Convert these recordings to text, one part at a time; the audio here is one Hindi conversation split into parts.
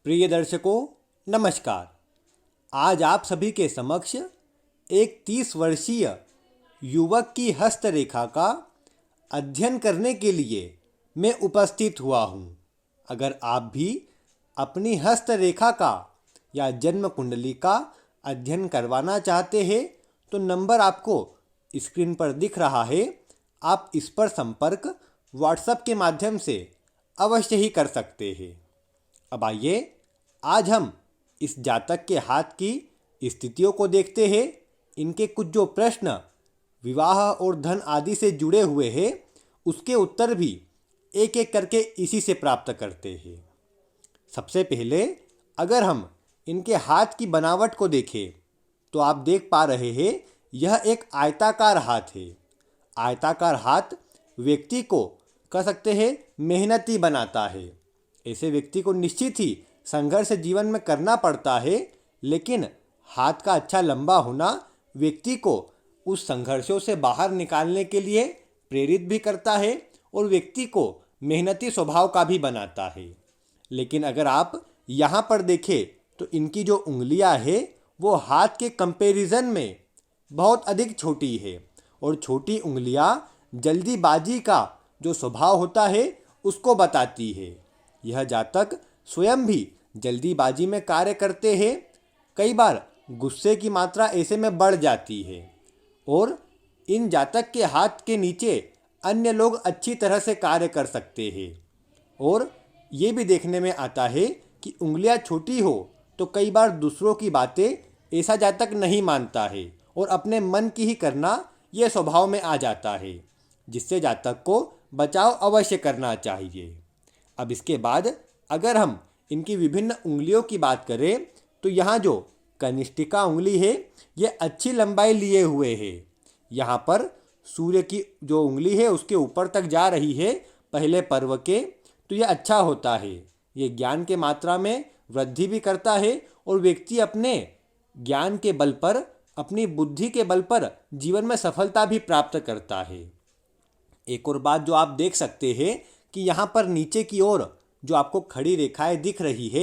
प्रिय दर्शकों, नमस्कार। आज आप सभी के समक्ष एक 30 वर्षीय युवक की हस्तरेखा का अध्ययन करने के लिए मैं उपस्थित हुआ हूँ। अगर आप भी अपनी हस्तरेखा का या जन्म कुंडली का अध्ययन करवाना चाहते हैं तो नंबर आपको स्क्रीन पर दिख रहा है। आप इस पर संपर्क व्हाट्सएप के माध्यम से अवश्य ही कर सकते हैं। अब आइए, आज हम इस जातक के हाथ की स्थितियों को देखते हैं। इनके कुछ जो प्रश्न विवाह और धन आदि से जुड़े हुए हैं उसके उत्तर भी एक एक करके इसी से प्राप्त करते हैं। सबसे पहले अगर हम इनके हाथ की बनावट को देखें तो आप देख पा रहे हैं यह एक आयताकार हाथ है। आयताकार हाथ व्यक्ति को कह सकते हैं मेहनती बनाता है। ऐसे व्यक्ति को निश्चित ही संघर्ष जीवन में करना पड़ता है, लेकिन हाथ का अच्छा लंबा होना व्यक्ति को उस संघर्षों से बाहर निकालने के लिए प्रेरित भी करता है और व्यक्ति को मेहनती स्वभाव का भी बनाता है। लेकिन अगर आप यहाँ पर देखें तो इनकी जो उंगलियाँ हैं वो हाथ के कंपैरिजन में बहुत अधिक छोटी है और छोटी उंगलियाँ जल्दीबाजी का जो स्वभाव होता है उसको बताती है। यह जातक स्वयं भी जल्दीबाजी में कार्य करते हैं। कई बार गुस्से की मात्रा ऐसे में बढ़ जाती है और इन जातक के हाथ के नीचे अन्य लोग अच्छी तरह से कार्य कर सकते हैं। और ये भी देखने में आता है कि उंगलियां छोटी हो तो कई बार दूसरों की बातें ऐसा जातक नहीं मानता है और अपने मन की ही करना ये स्वभाव में आ जाता है, जिससे जातक को बचाव अवश्य करना चाहिए। अब इसके बाद अगर हम इनकी विभिन्न उंगलियों की बात करें तो यहाँ जो कनिष्ठिका उंगली है ये अच्छी लंबाई लिए हुए है। यहाँ पर सूर्य की जो उंगली है उसके ऊपर तक जा रही है पहले पर्व के, तो यह अच्छा होता है। ये ज्ञान के मात्रा में वृद्धि भी करता है और व्यक्ति अपने ज्ञान के बल पर, अपनी बुद्धि के बल पर जीवन में सफलता भी प्राप्त करता है। एक और बात जो आप देख सकते हैं कि यहाँ पर नीचे की ओर जो आपको खड़ी रेखाएं दिख रही है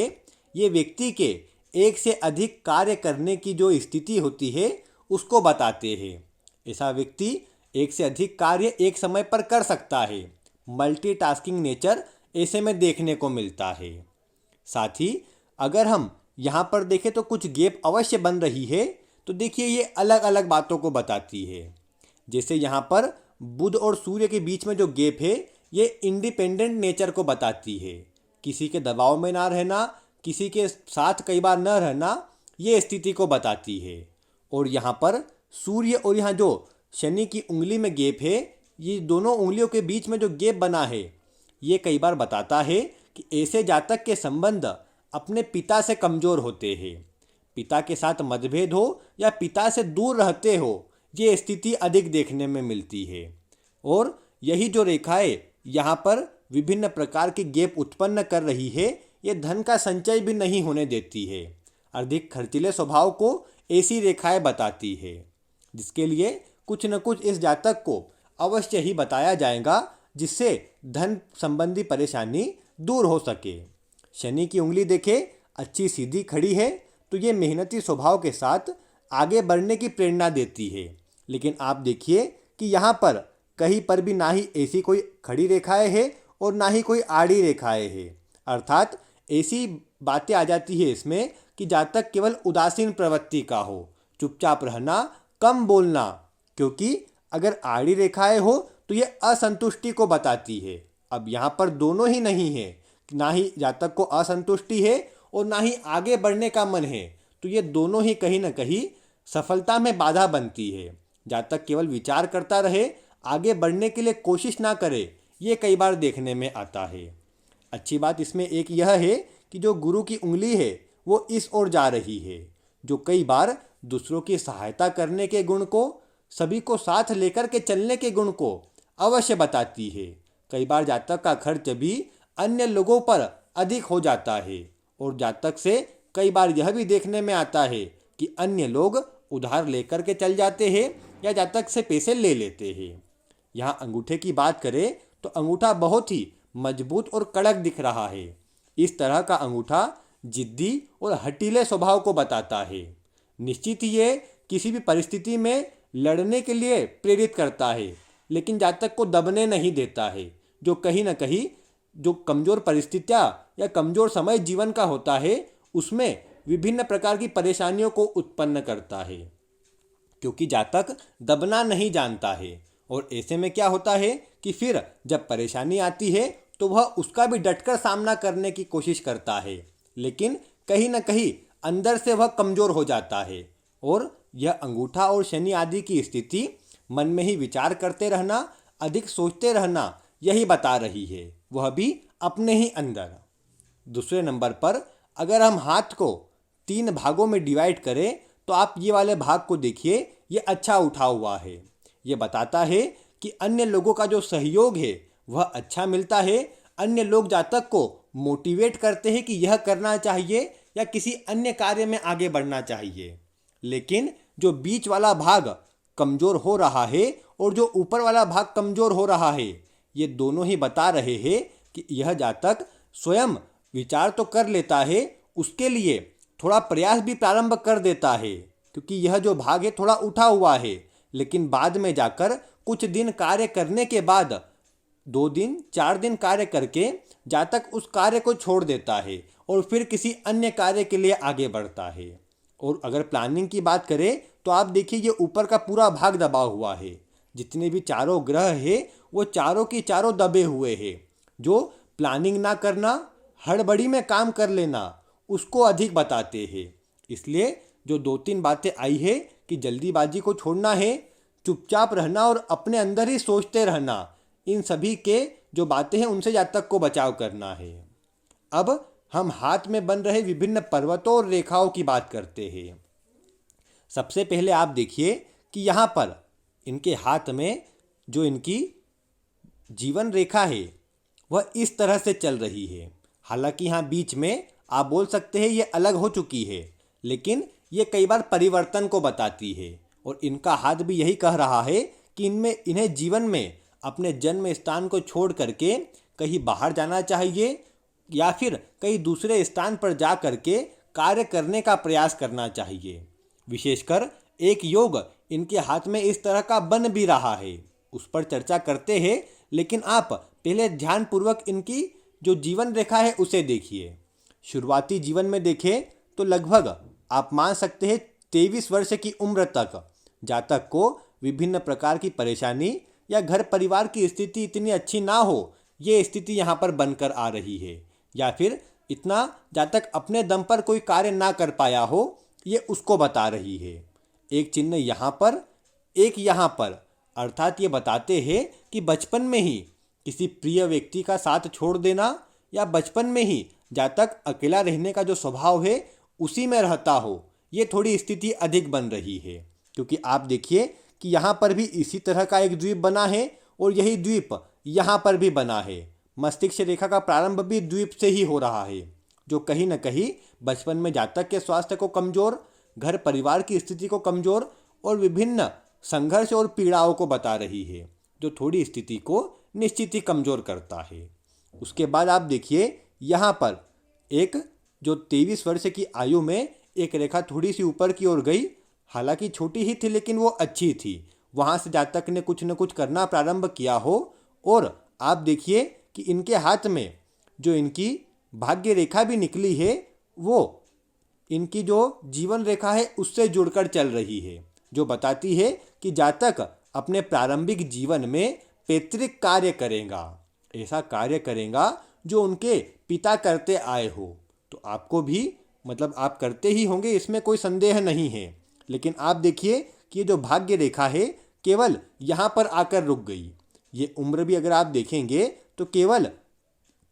ये व्यक्ति के एक से अधिक कार्य करने की जो स्थिति होती है उसको बताते हैं। ऐसा व्यक्ति एक से अधिक कार्य एक समय पर कर सकता है। मल्टीटास्किंग नेचर ऐसे में देखने को मिलता है। साथ ही अगर हम यहाँ पर देखें तो कुछ गैप अवश्य बन रही है, तो देखिए ये अलग अलग बातों को बताती है। जैसे यहाँ पर बुध और सूर्य के बीच में जो गैप है ये इंडिपेंडेंट नेचर को बताती है। किसी के दबाव में ना रहना, किसी के साथ कई बार न रहना, ये स्थिति को बताती है। और यहाँ पर सूर्य और यहाँ जो शनि की उंगली में गैप है, ये दोनों उंगलियों के बीच में जो गैप बना है ये कई बार बताता है कि ऐसे जातक के संबंध अपने पिता से कमज़ोर होते हैं। पिता के साथ मतभेद हो या पिता से दूर रहते हो, ये स्थिति अधिक देखने में मिलती है। और यही जो रेखाएं यहाँ पर विभिन्न प्रकार के गैप उत्पन्न कर रही है ये धन का संचय भी नहीं होने देती है। अधिक खर्चीले स्वभाव को ऐसी रेखाएं बताती है, जिसके लिए कुछ न कुछ इस जातक को अवश्य ही बताया जाएगा जिससे धन संबंधी परेशानी दूर हो सके। शनि की उंगली देखे अच्छी सीधी खड़ी है तो ये मेहनती स्वभाव के साथ आगे बढ़ने की प्रेरणा देती है। लेकिन आप देखिए कि यहाँ पर कहीं पर भी ना ही ऐसी कोई खड़ी रेखाएं है और ना ही कोई आड़ी रेखाएं है। अर्थात ऐसी बातें आ जाती है इसमें कि जातक केवल उदासीन प्रवृत्ति का हो, चुपचाप रहना, कम बोलना, क्योंकि अगर आड़ी रेखाएं हो तो ये असंतुष्टि को बताती है। अब यहाँ पर दोनों ही नहीं है, ना ही जातक को असंतुष्टि है और ना ही आगे बढ़ने का मन है, तो ये दोनों ही कहीं ना कहीं सफलता में बाधा बनती है। जातक केवल विचार करता रहे, आगे बढ़ने के लिए कोशिश ना करे, ये कई बार देखने में आता है। अच्छी बात इसमें एक यह है कि जो गुरु की उंगली है वो इस ओर जा रही है, जो कई बार दूसरों की सहायता करने के गुण को, सभी को साथ लेकर के चलने के गुण को अवश्य बताती है। कई बार जातक का खर्च भी अन्य लोगों पर अधिक हो जाता है और जातक से कई बार यह भी देखने में आता है कि अन्य लोग उधार लेकर के चल जाते हैं या जातक से पैसे ले लेते हैं। यहाँ अंगूठे की बात करें तो अंगूठा बहुत ही मजबूत और कड़क दिख रहा है। इस तरह का अंगूठा जिद्दी और हठीले स्वभाव को बताता है। निश्चित ही ये किसी भी परिस्थिति में लड़ने के लिए प्रेरित करता है, लेकिन जातक को दबने नहीं देता है, जो कहीं ना कहीं जो कमज़ोर परिस्थितियाँ या कमज़ोर समय जीवन का होता है उसमें विभिन्न प्रकार की परेशानियों को उत्पन्न करता है, क्योंकि जातक दबना नहीं जानता है। और ऐसे में क्या होता है कि फिर जब परेशानी आती है तो वह उसका भी डटकर सामना करने की कोशिश करता है, लेकिन कहीं ना कहीं अंदर से वह कमज़ोर हो जाता है। और यह अंगूठा और शनि आदि की स्थिति मन में ही विचार करते रहना, अधिक सोचते रहना, यही बता रही है, वह भी अपने ही अंदर। दूसरे नंबर पर अगर हम हाथ को 3 भागों में डिवाइड करें तो आप ये वाले भाग को देखिए, ये अच्छा उठा हुआ है। ये बताता है कि अन्य लोगों का जो सहयोग है वह अच्छा मिलता है। अन्य लोग जातक को मोटिवेट करते हैं कि यह करना चाहिए या किसी अन्य कार्य में आगे बढ़ना चाहिए। लेकिन जो बीच वाला भाग कमज़ोर हो रहा है और जो ऊपर वाला भाग कमज़ोर हो रहा है, ये दोनों ही बता रहे हैं कि यह जातक स्वयं विचार तो कर लेता है, उसके लिए थोड़ा प्रयास भी प्रारंभ कर देता है, क्योंकि यह जो भाग है थोड़ा उठा हुआ है, लेकिन बाद में जाकर कुछ दिन कार्य करने के बाद 2 दिन 4 दिन कार्य करके जातक उस कार्य को छोड़ देता है और फिर किसी अन्य कार्य के लिए आगे बढ़ता है। और अगर प्लानिंग की बात करें तो आप देखिए ये ऊपर का पूरा भाग दबा हुआ है। जितने भी चारों ग्रह है वो चारों की चारों दबे हुए हैं। जो प्लानिंग ना करना, हड़बड़ी में काम कर लेना, उसको अधिक बताते हैं। इसलिए जो 2-3 बातें आई है कि जल्दीबाजी को छोड़ना है, चुपचाप रहना और अपने अंदर ही सोचते रहना, इन सभी के जो बातें हैं उनसे जातक को बचाव करना है। अब हम हाथ में बन रहे विभिन्न पर्वतों और रेखाओं की बात करते हैं। सबसे पहले आप देखिए कि यहाँ पर इनके हाथ में जो इनकी जीवन रेखा है वह इस तरह से चल रही है। हालांकि यहाँ बीच में आप बोल सकते हैं ये अलग हो चुकी है, लेकिन ये कई बार परिवर्तन को बताती है। और इनका हाथ भी यही कह रहा है कि इन्हें जीवन में अपने जन्म स्थान को छोड़ करके कहीं बाहर जाना चाहिए या फिर कहीं दूसरे स्थान पर जा करके कार्य करने का प्रयास करना चाहिए। विशेषकर एक योग इनके हाथ में इस तरह का बन भी रहा है, उस पर चर्चा करते हैं, लेकिन आप पहले ध्यानपूर्वक इनकी जो जीवन रेखा है उसे देखिए। शुरुआती जीवन में देखें तो लगभग आप मान सकते हैं 23 वर्ष की उम्र तक जातक को विभिन्न प्रकार की परेशानी या घर परिवार की स्थिति इतनी अच्छी ना हो, ये स्थिति यहाँ पर बनकर आ रही है, या फिर इतना जातक अपने दम पर कोई कार्य ना कर पाया हो, ये उसको बता रही है। एक चिन्ह यहाँ पर, एक यहाँ पर, अर्थात ये बताते हैं कि बचपन में ही किसी प्रिय व्यक्ति का साथ छोड़ देना या बचपन में ही जातक अकेला रहने का जो स्वभाव है उसी में रहता हो, ये थोड़ी स्थिति अधिक बन रही है। क्योंकि आप देखिए कि यहाँ पर भी इसी तरह का एक द्वीप बना है और यही द्वीप यहाँ पर भी बना है। मस्तिष्क रेखा का प्रारंभ भी द्वीप से ही हो रहा है, जो कहीं न कहीं बचपन में जातक के स्वास्थ्य को कमज़ोर, घर परिवार की स्थिति को कमज़ोर और विभिन्न संघर्ष और पीड़ाओं को बता रही है, जो थोड़ी स्थिति को निश्चित ही कमज़ोर करता है। उसके बाद आप देखिए यहाँ पर एक जो 23 वर्ष की आयु में एक रेखा थोड़ी सी ऊपर की ओर गई, हालांकि छोटी ही थी लेकिन वो अच्छी थी। वहाँ से जातक ने कुछ न कुछ करना प्रारंभ किया हो। और आप देखिए कि इनके हाथ में जो इनकी भाग्य रेखा भी निकली है वो इनकी जो जीवन रेखा है उससे जुड़कर चल रही है, जो बताती है कि जातक अपने प्रारंभिक जीवन में पैतृक कार्य करेगा, ऐसा कार्य करेगा जो उनके पिता करते आए हो। तो आपको भी मतलब आप करते ही होंगे, इसमें कोई संदेह नहीं है। लेकिन आप देखिए कि ये जो भाग्य रेखा है केवल यहाँ पर आकर रुक गई। ये उम्र भी अगर आप देखेंगे तो केवल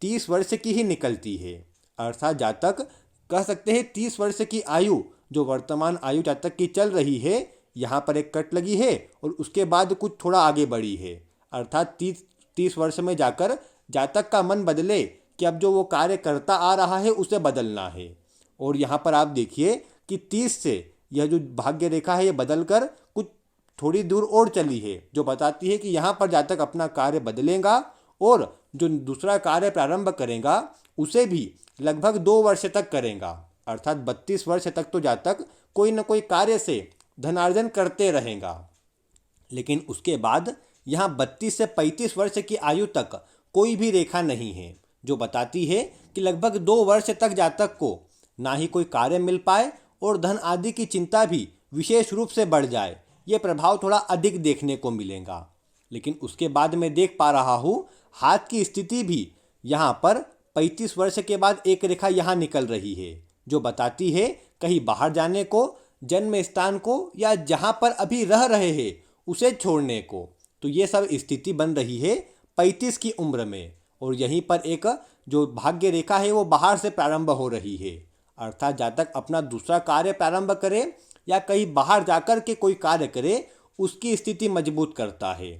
30 वर्ष की ही निकलती है। अर्थात जातक कह सकते हैं 30 वर्ष की आयु, जो वर्तमान आयु जातक की चल रही है, यहाँ पर एक कट लगी है और उसके बाद कुछ थोड़ा आगे बढ़ी है। अर्थात 30 वर्ष में जाकर जातक का मन बदले कि अब जो वो कार्य करता आ रहा है उसे बदलना है। और यहाँ पर आप देखिए कि 30 से यह जो भाग्य रेखा है ये बदलकर कुछ थोड़ी दूर और चली है, जो बताती है कि यहाँ पर जातक अपना कार्य बदलेगा और जो दूसरा कार्य प्रारंभ करेगा उसे भी लगभग 2 वर्ष तक करेगा, अर्थात 32 वर्ष तक तो जब तक कोई न कोई कार्य से धनार्जन करते रहेगा। लेकिन उसके बाद यहाँ 32 से 35 वर्ष की आयु तक कोई भी रेखा नहीं है, जो बताती है कि लगभग 2 वर्ष तक जातक को ना ही कोई कार्य मिल पाए और धन आदि की चिंता भी विशेष रूप से बढ़ जाए। ये प्रभाव थोड़ा अधिक देखने को मिलेगा। लेकिन उसके बाद मैं देख पा रहा हूँ हाथ की स्थिति भी यहाँ पर 35 वर्ष के बाद एक रेखा यहाँ निकल रही है, जो बताती है कहीं बाहर जाने को, जन्म स्थान को, या जहाँ पर अभी रह रहे हैं उसे छोड़ने को। तो ये सब स्थिति बन रही है 35 की उम्र में। और यहीं पर एक जो भाग्य रेखा है वो बाहर से प्रारंभ हो रही है, अर्थात जातक अपना दूसरा कार्य प्रारंभ करे या कहीं बाहर जाकर के कोई कार्य करे, उसकी स्थिति मजबूत करता है।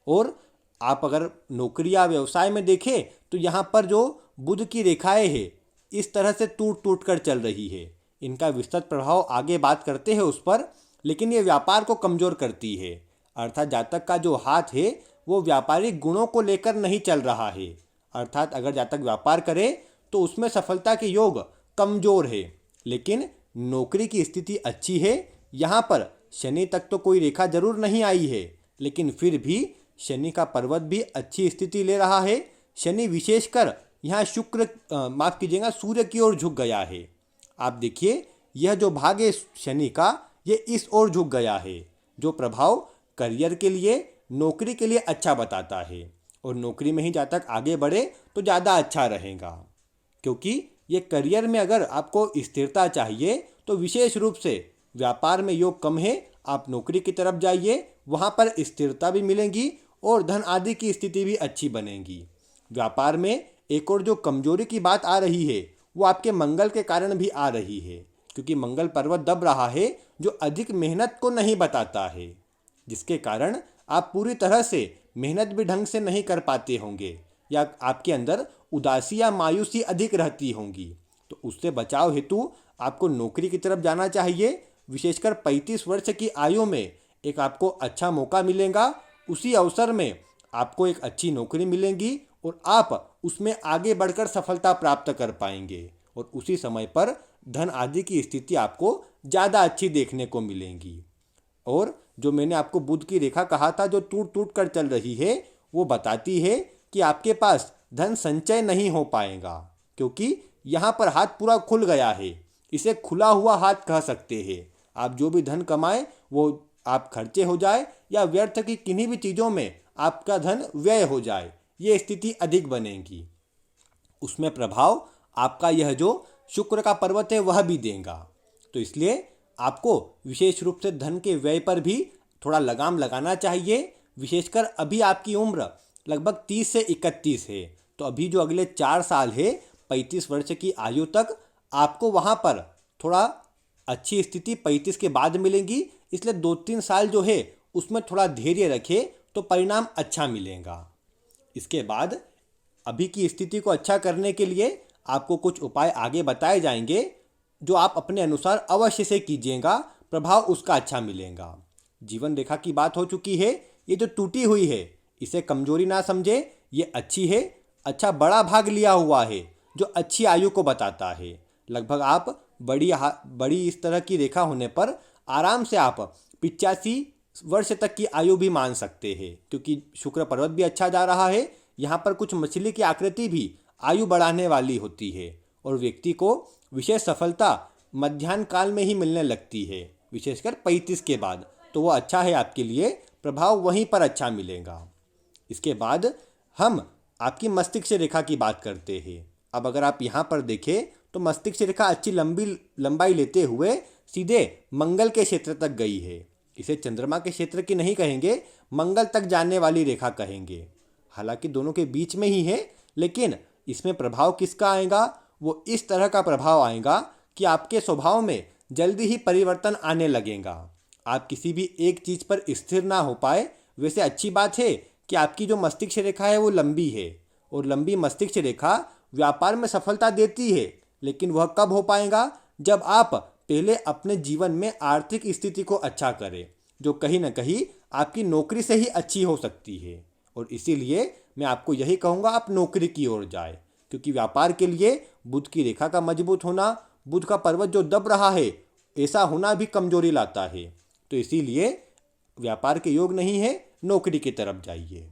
और आप अगर नौकरी या व्यवसाय में देखें तो यहाँ पर जो बुध की रेखाएं हैं इस तरह से टूट टूट कर चल रही है। इनका विस्तृत प्रभाव आगे बात करते हैं उस पर, लेकिन ये व्यापार को कमज़ोर करती है, अर्थात जातक का जो हाथ है वो व्यापारिक गुणों को लेकर नहीं चल रहा है। अर्थात अगर जातक व्यापार करे तो उसमें सफलता के योग कमज़ोर है। लेकिन नौकरी की स्थिति अच्छी है। यहाँ पर शनि तक तो कोई रेखा जरूर नहीं आई है, लेकिन फिर भी शनि का पर्वत भी अच्छी स्थिति ले रहा है। शनि विशेषकर यहाँ माफ़ कीजिएगा, सूर्य की ओर झुक गया है। आप देखिए यह जो भाग है शनि का, ये इस ओर झुक गया है, जो प्रभाव करियर के लिए, नौकरी के लिए अच्छा बताता है। और नौकरी में ही जातक आगे बढ़े तो ज़्यादा अच्छा रहेगा, क्योंकि ये करियर में अगर आपको स्थिरता चाहिए तो विशेष रूप से व्यापार में योग कम है, आप नौकरी की तरफ जाइए, वहाँ पर स्थिरता भी मिलेगी और धन आदि की स्थिति भी अच्छी बनेगी। व्यापार में एक और जो कमजोरी की बात आ रही है वो आपके मंगल के कारण भी आ रही है, क्योंकि मंगल पर्वत दब रहा है जो अधिक मेहनत को नहीं बताता है, जिसके कारण आप पूरी तरह से मेहनत भी ढंग से नहीं कर पाते होंगे, या आपके अंदर उदासी या मायूसी अधिक रहती होंगी। तो उससे बचाव हेतु आपको नौकरी की तरफ जाना चाहिए। विशेषकर 35 वर्ष की आयु में एक आपको अच्छा मौका मिलेगा, उसी अवसर में आपको एक अच्छी नौकरी मिलेगी और आप उसमें आगे बढ़कर सफलता प्राप्त कर पाएंगे, और उसी समय पर धन आदि की स्थिति आपको ज़्यादा अच्छी देखने को मिलेंगी। और जो मैंने आपको बुध की रेखा कहा था जो टूट टूट कर चल रही है, वो बताती है कि आपके पास धन संचय नहीं हो पाएगा, क्योंकि यहाँ पर हाथ पूरा खुल गया है। इसे खुला हुआ हाथ कह सकते हैं। आप जो भी धन कमाएं वो आप खर्चे हो जाए या व्यर्थ की किन्हीं भी चीज़ों में आपका धन व्यय हो जाए, ये स्थिति अधिक बनेगी। उसमें प्रभाव आपका यह जो शुक्र का पर्वत है वह भी देगा। तो इसलिए आपको विशेष रूप से धन के व्यय पर भी थोड़ा लगाम लगाना चाहिए। विशेषकर अभी आपकी उम्र लगभग 30 से 31 है, तो अभी जो अगले 4 साल है 35 वर्ष की आयु तक आपको वहाँ पर थोड़ा अच्छी स्थिति 35 के बाद मिलेगी। इसलिए 2-3 साल जो है उसमें थोड़ा धैर्य रखें तो परिणाम अच्छा मिलेगा। इसके बाद अभी की स्थिति को अच्छा करने के लिए आपको कुछ उपाय आगे बताए जाएंगे, जो आप अपने अनुसार अवश्य से कीजिएगा, प्रभाव उसका अच्छा मिलेगा। जीवन रेखा की बात हो चुकी है, ये जो टूटी हुई है इसे कमजोरी ना समझे, ये अच्छी है। अच्छा बड़ा भाग लिया हुआ है जो अच्छी आयु को बताता है। लगभग आप बड़ी इस तरह की रेखा होने पर आराम से आप 85 वर्ष तक की आयु भी मान सकते हैं, क्योंकि शुक्र पर्वत भी अच्छा जा रहा है। यहाँ पर कुछ मछली की आकृति भी आयु बढ़ाने वाली होती है और व्यक्ति को विशेष सफलता मध्याह्न काल में ही मिलने लगती है, विशेषकर 35 के बाद। तो वो अच्छा है आपके लिए, प्रभाव वहीं पर अच्छा मिलेगा। इसके बाद हम आपकी मस्तिष्क रेखा की बात करते हैं। अब अगर आप यहाँ पर देखें तो मस्तिष्क रेखा अच्छी लंबाई लेते हुए सीधे मंगल के क्षेत्र तक गई है। इसे चंद्रमा के क्षेत्र की नहीं कहेंगे, मंगल तक जाने वाली रेखा कहेंगे। हालांकि दोनों के बीच में ही है, लेकिन इसमें प्रभाव किसका आएगा? वो इस तरह का प्रभाव आएगा कि आपके स्वभाव में जल्दी ही परिवर्तन आने लगेगा। आप किसी भी एक चीज़ पर स्थिर ना हो पाए। वैसे अच्छी बात है कि आपकी जो मस्तिष्क रेखा है वो लंबी है, और लंबी मस्तिष्क रेखा व्यापार में सफलता देती है, लेकिन वह कब हो पाएगा? जब आप पहले अपने जीवन में आर्थिक स्थिति को अच्छा करें, जो कहीं ना कहीं आपकी नौकरी से ही अच्छी हो सकती है। और इसीलिए मैं आपको यही कहूँगा, आप नौकरी की ओर जाए, क्योंकि व्यापार के लिए बुध की रेखा का मजबूत होना, बुध का पर्वत जो दब रहा है ऐसा होना भी कमजोरी लाता है। तो इसीलिए व्यापार के योग नहीं है, नौकरी की तरफ जाइए।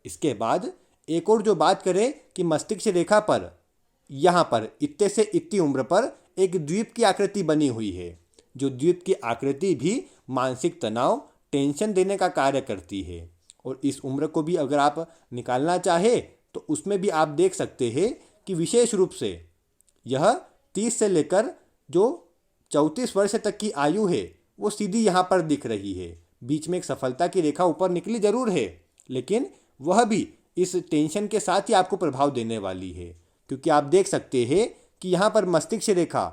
इसके बाद एक और जो बात करें कि मस्तिष्क रेखा पर यहाँ पर इतने से इतनी उम्र पर एक द्वीप की आकृति बनी हुई है, जो द्वीप की आकृति भी मानसिक तनाव, टेंशन देने का कार्य करती है। और इस उम्र को भी अगर आप निकालना चाहे तो उसमें भी आप देख सकते हैं कि विशेष रूप से यह 30 से लेकर जो 34 वर्ष तक की आयु है वो सीधी यहाँ पर दिख रही है। बीच में एक सफलता की रेखा ऊपर निकली जरूर है, लेकिन वह भी इस टेंशन के साथ ही आपको प्रभाव देने वाली है, क्योंकि आप देख सकते हैं कि यहाँ पर मस्तिष्क रेखा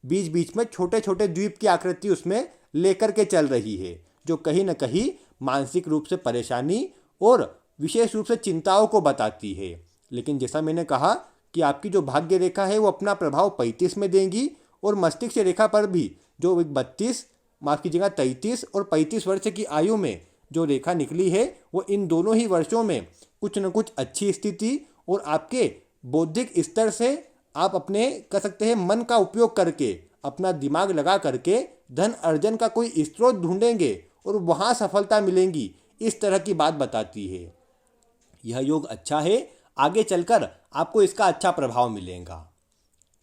बीच बीच में छोटे छोटे द्वीप की आकृति उसमें लेकर के चल रही है, जो कहीं न कहीं मानसिक रूप से परेशानी और विशेष रूप से चिंताओं को बताती है। लेकिन जैसा मैंने कहा कि आपकी जो भाग्य रेखा है वो अपना प्रभाव 35 में देंगी, और मस्तिष्क रेखा पर भी जो 32, माफ कीजिएगा 33 और 35 वर्ष की आयु में जो रेखा निकली है वो इन दोनों ही वर्षों में कुछ न कुछ अच्छी स्थिति और आपके बौद्धिक स्तर से आप अपने कह सकते हैं मन का उपयोग करके, अपना दिमाग लगा करके धन अर्जन का कोई स्रोत ढूंढेंगे और वहाँ सफलता मिलेंगी, इस तरह की बात बताती है। यह योग अच्छा है, आगे चलकर आपको इसका अच्छा प्रभाव मिलेगा।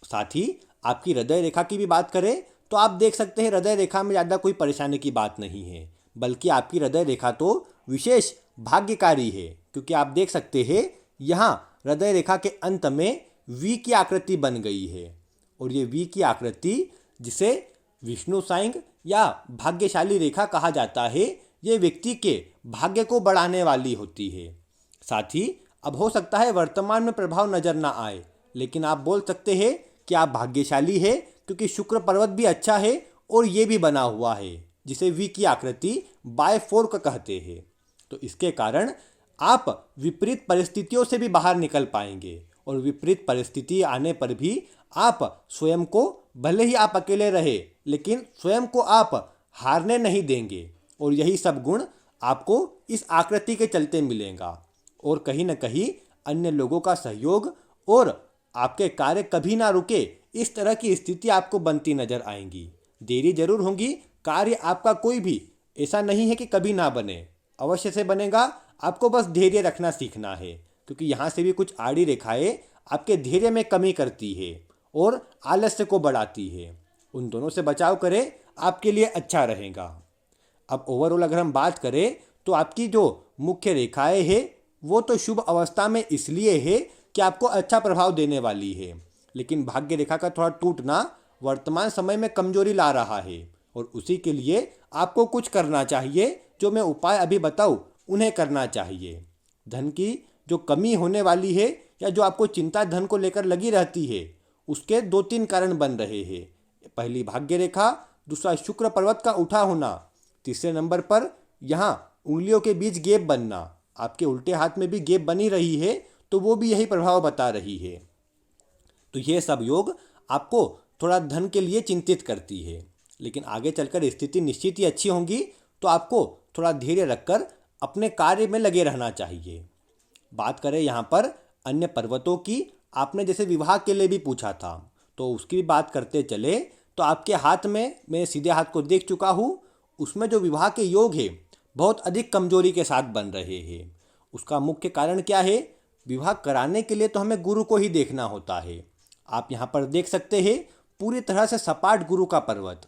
साथ ही आपकी हृदय रेखा की भी बात करें तो आप देख सकते हैं हृदय रेखा में ज़्यादा कोई परेशानी की बात नहीं है, बल्कि आपकी हृदय रेखा तो विशेष भाग्यकारी है, क्योंकि आप देख सकते हैं यहाँ हृदय रेखा के अंत में वी की आकृति बन गई है। और ये वी की आकृति जिसे विष्णु साइंग या भाग्यशाली रेखा कहा जाता है, ये व्यक्ति के भाग्य को बढ़ाने वाली होती है। साथ ही अब हो सकता है वर्तमान में प्रभाव नजर ना आए, लेकिन आप बोल सकते हैं कि आप भाग्यशाली है, क्योंकि शुक्र पर्वत भी अच्छा है और ये भी बना हुआ है, जिसे वी की आकृति बाय फोर्क कहते हैं। तो इसके कारण आप विपरीत परिस्थितियों से भी बाहर निकल पाएंगे, और विपरीत परिस्थिति आने पर भी आप स्वयं को, भले ही आप अकेले रहे लेकिन स्वयं को आप हारने नहीं देंगे। और यही सब गुण आपको इस आकृति के चलते मिलेगा। और कहीं न कहीं अन्य लोगों का सहयोग और आपके कार्य कभी ना रुके, इस तरह की स्थिति आपको बनती नजर आएंगी। देरी जरूर होगी, कार्य आपका कोई भी ऐसा नहीं है कि कभी ना बने, अवश्य से बनेगा। आपको बस धैर्य रखना सीखना है, क्योंकि यहाँ से भी कुछ आड़ी रेखाएं आपके धैर्य में कमी करती है और आलस्य को बढ़ाती है। उन दोनों से बचाव करें, आपके लिए अच्छा रहेगा। अब ओवरऑल अगर हम बात करें तो आपकी जो मुख्य रेखाएं हैं वो तो शुभ अवस्था में इसलिए है कि आपको अच्छा प्रभाव देने वाली है, लेकिन भाग्य रेखा का थोड़ा टूटना वर्तमान समय में कमजोरी ला रहा है, और उसी के लिए आपको कुछ करना चाहिए। जो मैं उपाय अभी बताऊं उन्हें करना चाहिए। धन की जो कमी होने वाली है या जो आपको चिंता धन को लेकर लगी रहती है, उसके 2-3 कारण बन रहे हैं। पहली भाग्य रेखा, दूसरा शुक्र पर्वत का उठा होना, तीसरे नंबर पर यहाँ उंगलियों के बीच गैप बनना, आपके उल्टे हाथ में भी गैप बनी रही है तो वो भी यही प्रभाव बता रही है। तो ये सब योग आपको थोड़ा धन के लिए चिंतित करती है, लेकिन आगे चलकर स्थिति निश्चित ही अच्छी होंगी। तो आपको थोड़ा धैर्य रखकर अपने कार्य में लगे रहना चाहिए। बात करें यहाँ पर अन्य पर्वतों की, आपने जैसे विवाह के लिए भी पूछा था तो उसकी भी बात करते चले तो आपके हाथ में, मैं सीधे हाथ को देख चुका हूँ, उसमें जो विवाह के योग है बहुत अधिक कमजोरी के साथ बन रहे हैं। उसका मुख्य कारण क्या है? विवाह कराने के लिए तो हमें गुरु को ही देखना होता है। आप यहाँ पर देख सकते हैं पूरी तरह से सपाट गुरु का पर्वत,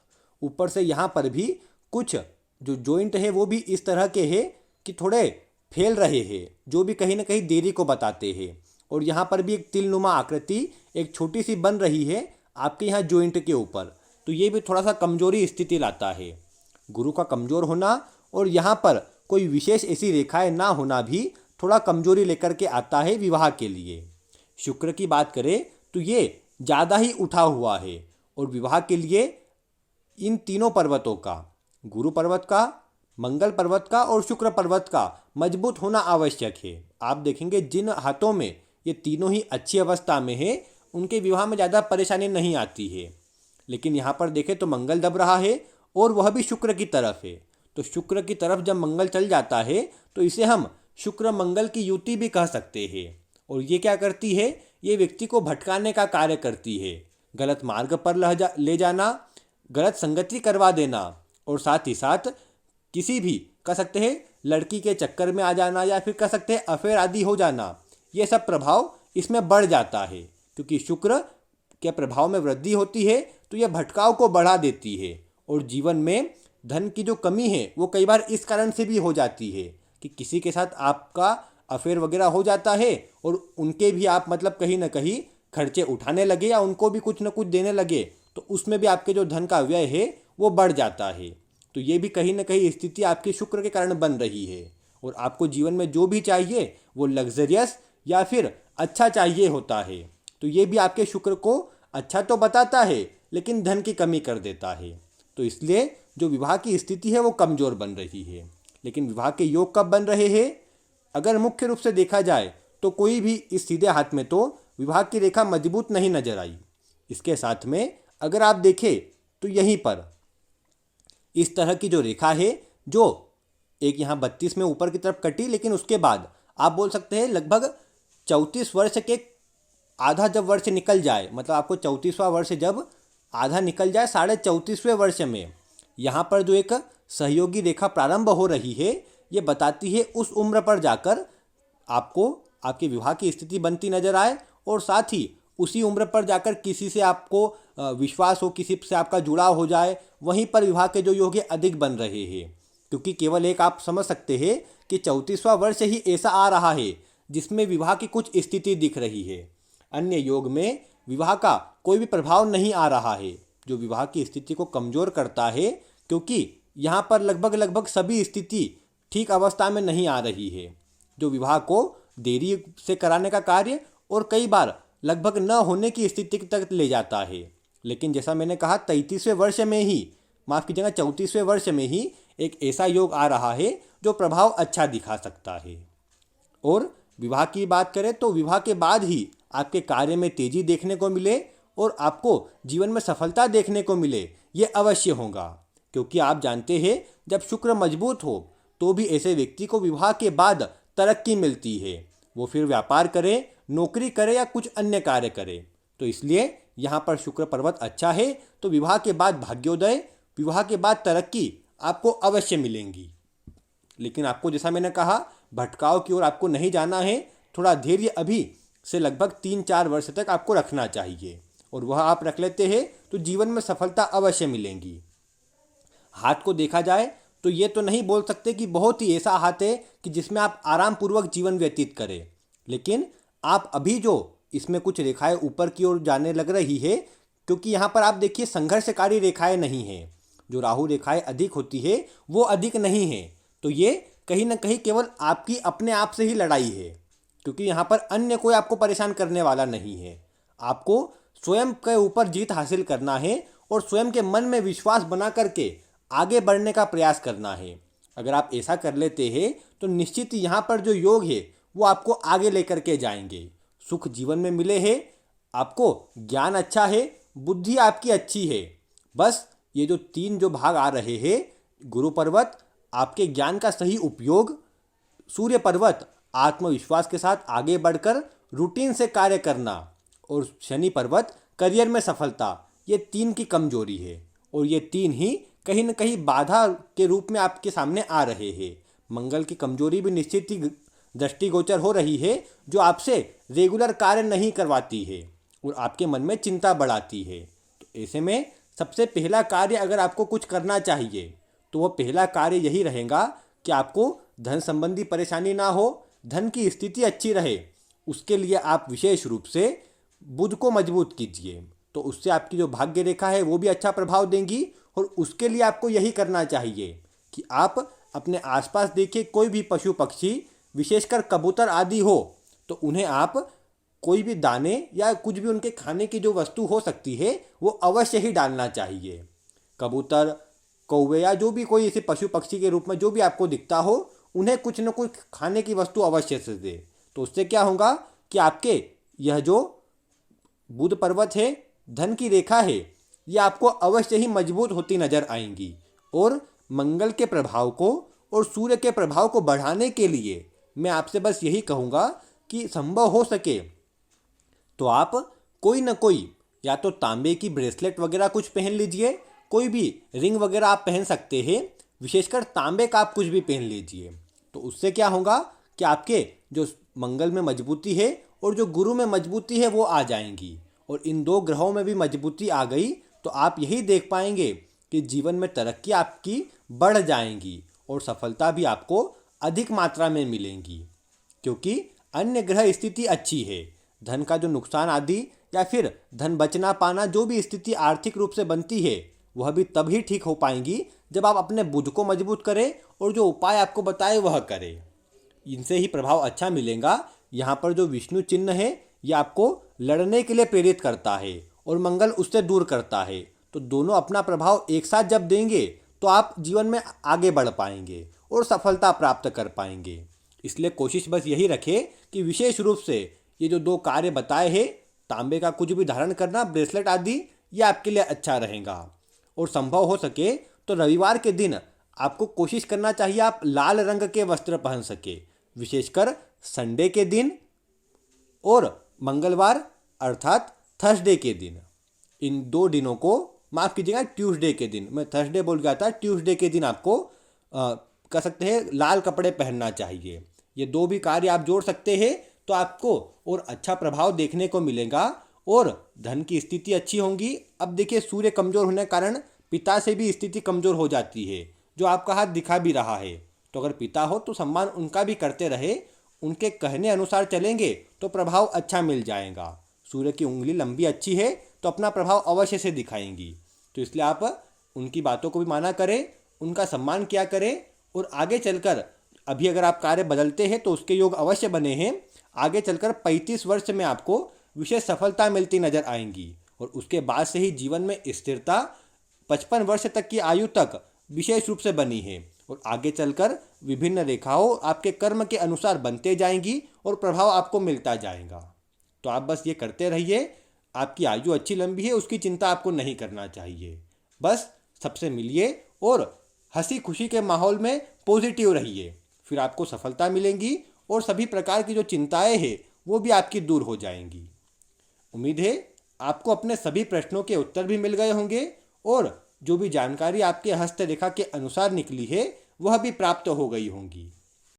ऊपर से यहाँ पर भी कुछ जो जॉइंट है वो भी इस तरह के हैं कि थोड़े फैल रहे हैं, जो भी कहीं ना कहीं देरी को बताते हैं। और यहाँ पर भी एक तिलनुमा आकृति एक छोटी सी बन रही है आपके यहाँ जॉइंट के ऊपर, तो ये भी थोड़ा सा कमजोरी स्थिति लाता है। गुरु का कमजोर होना और यहाँ पर कोई विशेष ऐसी रेखाएं ना होना भी थोड़ा कमजोरी लेकर के आता है विवाह के लिए। शुक्र की बात करें तो ये ज़्यादा ही उठा हुआ है, और विवाह के लिए इन तीनों पर्वतों का, गुरु पर्वत का, मंगल पर्वत का और शुक्र पर्वत का मजबूत होना आवश्यक है। आप देखेंगे जिन हाथों में ये तीनों ही अच्छी अवस्था में है उनके विवाह में ज़्यादा परेशानी नहीं आती है। लेकिन यहाँ पर देखें तो मंगल दब रहा है और वह भी शुक्र की तरफ है। तो शुक्र की तरफ जब मंगल चल जाता है तो इसे हम शुक्र मंगल की युति भी कह सकते हैं। और ये क्या करती है, ये व्यक्ति को भटकाने का कार्य करती है, गलत मार्ग पर ले जाना, गलत संगति करवा देना, और साथ ही साथ किसी भी कह सकते हैं लड़की के चक्कर में आ जाना, या फिर कह सकते हैं अफेयर आदि हो जाना, ये सब प्रभाव इसमें बढ़ जाता है। क्योंकि शुक्र के प्रभाव में वृद्धि होती है तो यह भटकाव को बढ़ा देती है, और जीवन में धन की जो कमी है वो कई बार इस कारण से भी हो जाती है कि किसी के साथ आपका अफेयर वगैरह हो जाता है और उनके भी आप मतलब कहीं ना कहीं खर्चे उठाने लगे या उनको भी कुछ ना कुछ देने लगे, तो उसमें भी आपके जो धन का व्यय है वो बढ़ जाता है। तो ये भी कहीं ना कहीं स्थिति आपके शुक्र के कारण बन रही है, और आपको जीवन में जो भी चाहिए वो लग्जरियस या फिर अच्छा चाहिए होता है। तो ये भी आपके शुक्र को अच्छा तो बताता है लेकिन धन की कमी कर देता है। तो इसलिए जो विवाह की स्थिति है वो कमज़ोर बन रही है। लेकिन विवाह के योग कब बन रहे हैं? अगर मुख्य रूप से देखा जाए तो कोई भी इस सीधे हाथ में तो विवाह की रेखा मजबूत नहीं नजर आई। इसके साथ में अगर आप देखें तो यहीं पर इस तरह की जो रेखा है, जो एक यहाँ 32 में ऊपर की तरफ कटी, लेकिन उसके बाद आप बोल सकते हैं लगभग 34 वर्ष के आधा जब वर्ष निकल जाए, मतलब आपको 34वां वर्ष जब आधा निकल जाए 34.5वें वर्ष में यहाँ पर जो एक सहयोगी रेखा प्रारंभ हो रही है, ये बताती है उस उम्र पर जाकर आपको आपके विवाह की स्थिति बनती नजर आए, और साथ ही उसी उम्र पर जाकर किसी से आपको विश्वास हो, किसी से आपका जुड़ाव हो जाए, वहीं पर विवाह के जो योग अधिक बन रहे हैं। क्योंकि केवल एक आप समझ सकते हैं कि 34वां वर्ष ही ऐसा आ रहा है जिसमें विवाह की कुछ स्थिति दिख रही है। अन्य योग में विवाह का कोई भी प्रभाव नहीं आ रहा है, जो विवाह की स्थिति को कमज़ोर करता है, क्योंकि यहाँ पर लगभग सभी स्थिति ठीक अवस्था में नहीं आ रही है, जो विवाह को देरी से कराने का कार्य और कई बार लगभग न होने की स्थिति तक ले जाता है। लेकिन जैसा मैंने कहा 33वें वर्ष में ही, माफ़ कीजिएगा 34वें वर्ष में ही एक ऐसा योग आ रहा है जो प्रभाव अच्छा दिखा सकता है। और विवाह की बात करें तो विवाह के बाद ही आपके कार्य में तेजी देखने को मिले और आपको जीवन में सफलता देखने को मिले, ये अवश्य होगा। क्योंकि आप जानते हैं जब शुक्र मजबूत हो तो भी ऐसे व्यक्ति को विवाह के बाद तरक्की मिलती है, वो फिर व्यापार करे, नौकरी करे या कुछ अन्य कार्य करे। तो इसलिए यहाँ पर शुक्र पर्वत अच्छा है तो विवाह के बाद भाग्योदय, विवाह के बाद तरक्की आपको अवश्य मिलेंगी। लेकिन आपको जैसा मैंने कहा भटकाव की ओर आपको नहीं जाना है, थोड़ा धैर्य अभी से लगभग 3-4 वर्ष तक आपको रखना चाहिए, और वह आप रख लेते हैं तो जीवन में सफलता अवश्य मिलेंगी। हाथ को देखा जाए तो ये तो नहीं बोल सकते कि बहुत ही ऐसा हाथ है कि जिसमें आप आराम पूर्वक जीवन व्यतीत करें, लेकिन आप अभी जो इसमें कुछ रेखाएं ऊपर की ओर जाने लग रही है, क्योंकि यहाँ पर आप देखिए संघर्षकारी रेखाएं नहीं हैं, जो राहु रेखाएं अधिक होती है वो अधिक नहीं है। तो ये कहीं ना कहीं केवल आपकी अपने आप से ही लड़ाई है, क्योंकि यहाँ पर अन्य कोई आपको परेशान करने वाला नहीं है। आपको स्वयं के ऊपर जीत हासिल करना है और स्वयं के मन में विश्वास बना करके आगे बढ़ने का प्रयास करना है। अगर आप ऐसा कर लेते हैं तो निश्चित यहाँ पर जो योग है वो आपको आगे लेकर के जाएंगे। सुख जीवन में मिले है, आपको ज्ञान अच्छा है, बुद्धि आपकी अच्छी है, बस ये जो 3 जो भाग आ रहे हैं, गुरु पर्वत आपके ज्ञान का सही उपयोग, सूर्य पर्वत आत्मविश्वास के साथ आगे बढ़कर रूटीन से कार्य करना, और शनि पर्वत करियर में सफलता, ये 3 की कमजोरी है, और ये 3 ही कहीं न कहीं बाधा के रूप में आपके सामने आ रहे हैं। मंगल की कमजोरी भी निश्चित ही दृष्टिगोचर हो रही है, जो आपसे रेगुलर कार्य नहीं करवाती है और आपके मन में चिंता बढ़ाती है। तो ऐसे में सबसे पहला कार्य अगर आपको कुछ करना चाहिए तो वह पहला कार्य यही रहेगा कि आपको धन संबंधी परेशानी ना हो, धन की स्थिति अच्छी रहे। उसके लिए आप विशेष रूप से बुध को मजबूत कीजिए, तो उससे आपकी जो भाग्य रेखा है वो भी अच्छा प्रभाव देंगी। और उसके लिए आपको यही करना चाहिए कि आप अपने आसपास देखिए कोई भी पशु पक्षी, विशेषकर कबूतर आदि हो, तो उन्हें आप कोई भी दाने या कुछ भी उनके खाने की जो वस्तु हो सकती है वो अवश्य ही डालना चाहिए। कबूतर, कौवे या जो भी कोई ऐसे पशु पक्षी के रूप में जो भी आपको दिखता हो, उन्हें कुछ न कुछ खाने की वस्तु अवश्य से दे। तो उससे क्या होगा कि आपके यह जो बुध पर्वत है, धन की रेखा है, ये आपको अवश्य ही मजबूत होती नजर आएंगी। और मंगल के प्रभाव को और सूर्य के प्रभाव को बढ़ाने के लिए मैं आपसे बस यही कहूँगा कि संभव हो सके तो आप कोई ना कोई या तो तांबे की ब्रेसलेट वगैरह कुछ पहन लीजिए, कोई भी रिंग वगैरह आप पहन सकते हैं, विशेषकर तांबे का आप कुछ भी पहन लीजिए। तो उससे क्या होगा कि आपके जो मंगल में मजबूती है और जो गुरु में मजबूती है वो आ जाएंगी, और इन दो ग्रहों में भी मजबूती आ गई तो आप यही देख पाएंगे कि जीवन में तरक्की आपकी बढ़ जाएंगी और सफलता भी आपको अधिक मात्रा में मिलेंगी, क्योंकि अन्य ग्रह स्थिति अच्छी है। धन का जो नुकसान आदि या फिर धन बचना पाना जो भी स्थिति आर्थिक रूप से बनती है वह भी तभी ठीक हो पाएंगी जब आप अपने बुद्ध को मजबूत करें और जो उपाय आपको बताए वह करें। इनसे ही प्रभाव अच्छा मिलेगा। यहाँ पर जो विष्णु चिन्ह है ये आपको लड़ने के लिए प्रेरित करता है और मंगल उससे दूर करता है, तो दोनों अपना प्रभाव एक साथ जब देंगे तो आप जीवन में आगे बढ़ पाएंगे और सफलता प्राप्त कर पाएंगे। इसलिए कोशिश बस यही रखें कि विशेष रूप से ये जो दो कार्य बताए हैं, तांबे का कुछ भी धारण करना, ब्रेसलेट आदि, ये आपके लिए अच्छा रहेगा। और संभव हो सके तो रविवार के दिन आपको कोशिश करना चाहिए आप लाल रंग के वस्त्र पहन सके, विशेषकर संडे के दिन और मंगलवार अर्थात थर्सडे के दिन। इन दो दिनों को माफ़ कीजिएगा, ट्यूसडे के दिन, मैं थर्सडे बोल गया था, ट्यूसडे के दिन आपको कह सकते हैं लाल कपड़े पहनना चाहिए। ये दो भी कार्य आप जोड़ सकते हैं तो आपको और अच्छा प्रभाव देखने को मिलेगा और धन की स्थिति अच्छी होगी। अब देखिए, सूर्य कमजोर होने के कारण पिता से भी स्थिति कमजोर हो जाती है, जो आपका हाथ दिखा भी रहा है। तो अगर पिता हो तो सम्मान उनका भी करते रहे, उनके कहने अनुसार चलेंगे तो प्रभाव अच्छा मिल जाएगा। सूर्य की उंगली लंबी अच्छी है तो अपना प्रभाव अवश्य से दिखाएंगी। तो इसलिए आप उनकी बातों को भी माना करें, उनका सम्मान किया करें, और आगे चलकर अभी अगर आप कार्य बदलते हैं तो उसके योग अवश्य बने हैं। आगे चलकर 35 वर्ष में आपको विशेष सफलता मिलती नजर आएंगी और उसके बाद से ही जीवन में स्थिरता 55 वर्ष तक की आयु तक विशेष रूप से बनी है, और आगे चलकर विभिन्न रेखाओं आपके कर्म के अनुसार बनते जाएंगी और प्रभाव आपको मिलता जाएगा। तो आप बस ये करते रहिए। आपकी आयु अच्छी लंबी है, उसकी चिंता आपको नहीं करना चाहिए। बस सबसे मिलिए और हंसी खुशी के माहौल में पॉजिटिव रहिए, फिर आपको सफलता मिलेंगी और सभी प्रकार की जो चिंताएं हैं वो भी आपकी दूर हो जाएंगी। उम्मीद है आपको अपने सभी प्रश्नों के उत्तर भी मिल गए होंगे और जो भी जानकारी आपके हस्तरेखा के अनुसार निकली है वह भी प्राप्त हो गई होंगी।